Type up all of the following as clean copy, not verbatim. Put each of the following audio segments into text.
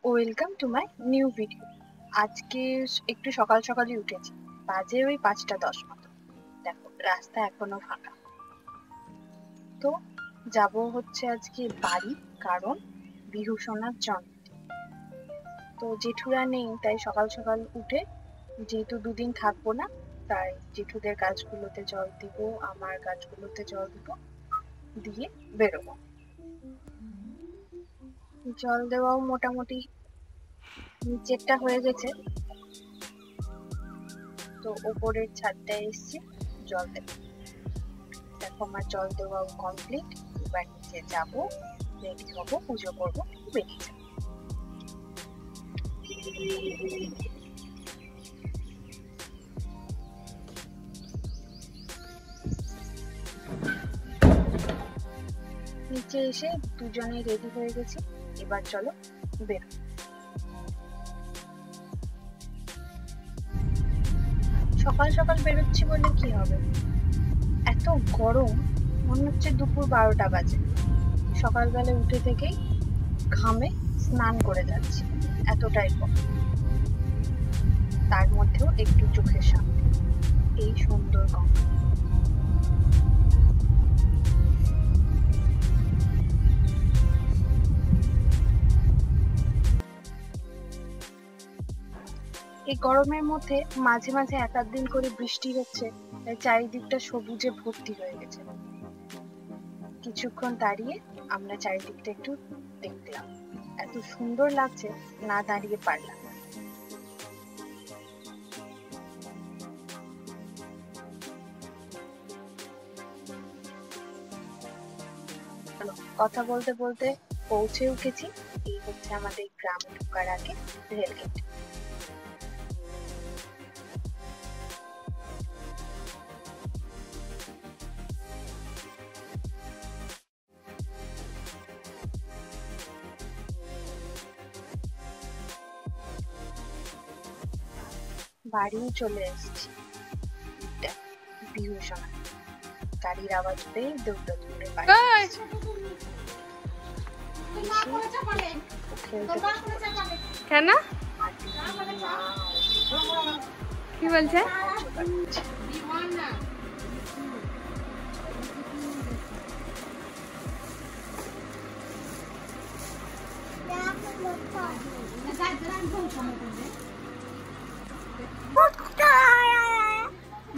Welcome to my new video. আজকে একটু সকাল সকালই উঠেছি, বাজে ওই 5:10 মতো। দেখো রাস্তা এখনো ফাঁকা। তো যাব হচ্ছে আজকে বাড়ি, কারণ বিহু সোনার জন্মদিন। তো জেঠুরা নেই, তাই সকাল সকাল উঠে, যেহেতু দুদিন থাকবো না, তাই জেঠুদের গাছগুলোতে জল দিব, আমার গাছগুলোতে জল দিব, দিয়ে বেরোবো। জল দেওয়াও মোটামুটি নিচেরটা হয়ে গেছে, তো উপরের ছাদটায় এসেছি জল দেবো। দেখো আমার জল দেওয়াও কমপ্লিট। এবার নিচে যাবো, রেডি হবো, পুজো করবো, বেরিয়ে যাবো। নিচে এসে দুজনে রেডি হয়ে গেছি, এবার চলো বেরো। সকাল সকাল বেরোচ্ছি বলে কি হবে, এত গরম, মনে হচ্ছে দুপুর 12টা বাজে। সকালবেলা উঠে থেকেই ঘামে স্নান করে যাচ্ছি, এতটাই গরম। তার মধ্যেও একটু চোখের সামনে এই সুন্দর গঙ্গা। এই গরমের মধ্যে মাঝে মাঝে এক আধ দিন করে বৃষ্টি হচ্ছে, তাই চারিদিকটা সবুজে ভর্তি হয়ে গেছে। কিছুক্ষণ দাঁড়িয়ে আমরা চারিদিকটা একটু দেখলাম, এত সুন্দর লাগছে, না দাঁড়িয়ে পারলাম না। কথা বলতে বলতে পৌঁছেও গেছি। এই হচ্ছে আমাদের গ্রামে ঢোকার আগে রেলগেট। বাড়িও চলে এসেছি। বিহু সোনা গাড়ির আওয়াজ পেয়ে দৌড়ে দৌড়ে বাড়ি কেন কি বলছে?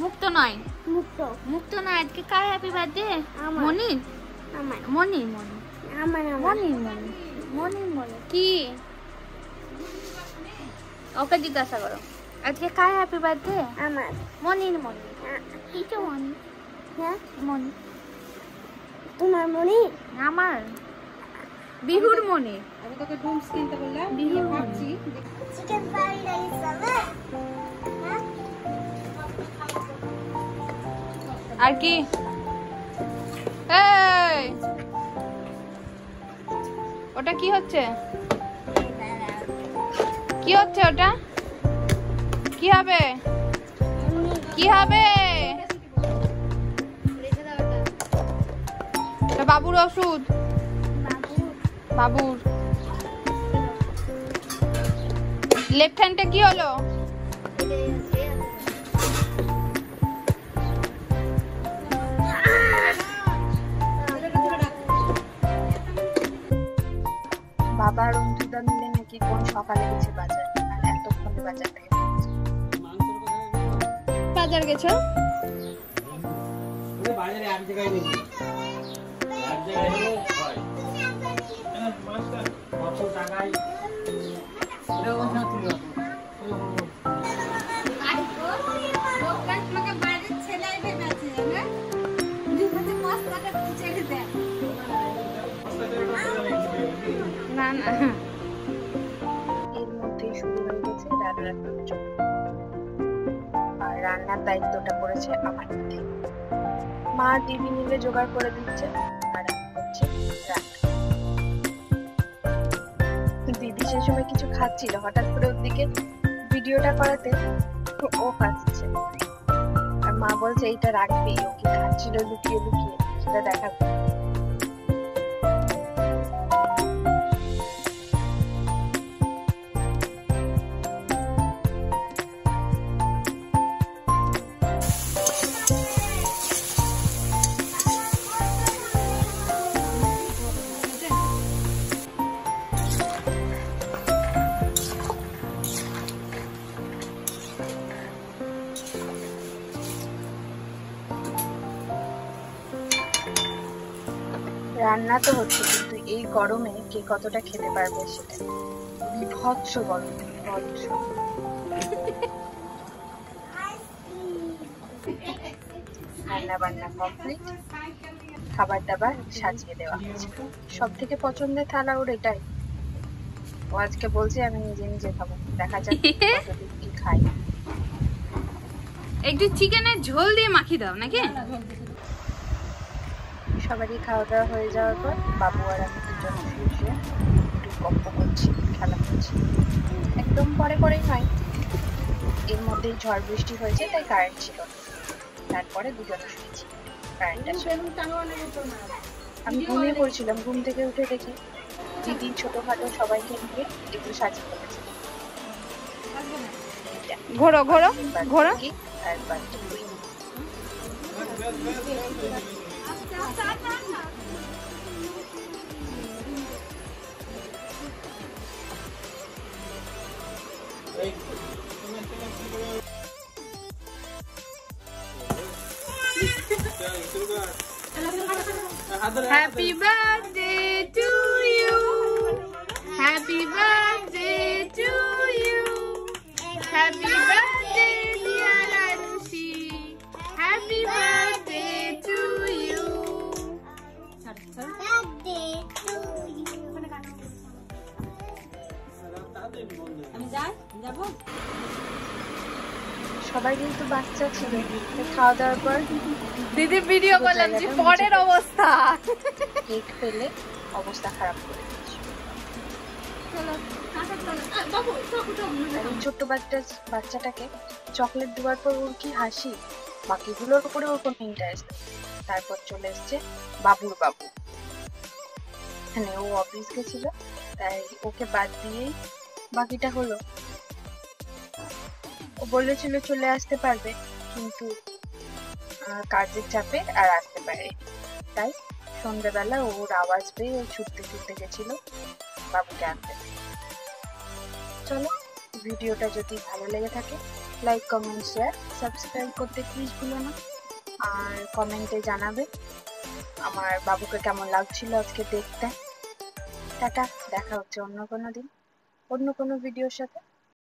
মুক্ত নয়, মুক্ত নয়। আজকে কার হ্যাপি বার্থডে? মনির। মনির কি? ওকে জিজ্ঞাসা করো আজকে কার হ্যাপি বার্থডে? আমার। মনির। কিছু মনির। হ্যাঁ মনির। তোমার মনির? আমার বিহুর মনির। আমি তোকে ড্রিঙ্কস কিনতে বললাম, বিহুর ভাবছি চিকেন ফ্রাইড রাইস হবে। আর কি? এই ওটা কি হচ্ছে? কি হচ্ছে ওটা? কি হবে? কি হবে? বাবুর ওষুধ। বাবুর লেফট হ্যান্ডে কি হলো? বাবা আর অঞ্জুদা মিলে নাকি কোন সকালে গেছে বাজার, আর এতক্ষণে বাজার থেকে বাজার গেছো? বাজারে এক জায়গায় নেই, এক জায়গায় হলে হয়। কত টাকায় এরকম না তুই না না, এর মধ্যেই শুরু হয়ে গেছে রান্নার প্রয়োজন, আর রান্নার দায়িত্বটা পড়েছে আমার কাছে। মা দিদি মিলে জোগাড় করে দিচ্ছে, আর আমি হচ্ছে দিদি সে সময় কিছু খাচ্ছিল, হঠাৎ করে ওর দিকে ভিডিওটা করাতে ও খাচ্ছে, আর মা বলছে এইটা রাখবি, ও কি খাচ্ছিল লুকিয়ে লুকিয়ে, সেটা দেখাবো। রান্না তো হচ্ছে, কিন্তু এই গরমে কে কতটা খেতে পারবে সেটা। বিভৎস গরম, বিভৎস। রান্না বান্না কমপ্লিট, খাবার দাবার সাজিয়ে দেওয়া হয়েছে। সব থেকে পছন্দের থালা ওর এটাই। ও আজকে বলছে আমি নিজে নিজে খাবো, দেখা যাক কতদূর কি খাই। একটু চিকেনের ঝোল দিয়ে মাখিয়ে দাও নাকি? সবারই খাওয়া দাওয়া হয়ে যাওয়ার পর বাবু আর আমি দুজন শুয়ে শুয়ে একটু গল্প করছি, খেলা করছি। একদম পরে পরেই নয়, এর মধ্যেই ঝড় বৃষ্টি হয়েছে, তাই কারেন্ট ছিল না। তারপরে দুজনে শুয়েছি, কারেন্ট আসে। আমি ঘুমিয়ে পড়ছিলাম, ঘুম থেকে উঠে দেখি দিদি ছোটখাটো সবাইকে নিয়ে একটু সাজিয়ে ফেলেছে। ঘোরো ঘোরো ঘোরো। আর বাড়িতে তুই Happy birthday to you. Happy birthday to you. Happy birthday dear Arushi. Happy birthday to you. Birthday to you. আমি যাবো। সবাই কিন্তু বাচ্চা ছিল, খাওয়া দাওয়ার পর দিদি ভিডিও করলাম যে পরের অবস্থা, কেক পেলে অবস্থা খারাপ করে দিয়েছে। ছোট্ট বাচ্চাটাকে চকলেট দেওয়ার পর ওর কি হাসি, বাকিগুলোর উপরে ওর কোনো ইন্টারেস্ট। তারপর চলে এসছে বাবুর বাবু। মানে ও অফিস গেছিল, তাই ওকে বাদ দিয়েই বাকিটা হলো। ও বলেছিল চলে আসতে পারবে, কিন্তু কাজের চাপে আর আসতে পারে, তাই সন্ধ্যাবেলা ওর আওয়াজ পেয়ে ও ছুটতে ছুটতে গেছিল বাবুকে আনতে। চলো, ভিডিওটা যদি ভালো লেগে থাকে লাইক কমেন্ট শেয়ার সাবস্ক্রাইব করতে প্লিজ ভুলো না। আর কমেন্টে জানাবে আমার বাবুকে কেমন লাগছিল আজকে দেখতে। টাটা, দেখা হচ্ছে অন্য কোনো দিন অন্য কোনো ভিডিওর সাথে।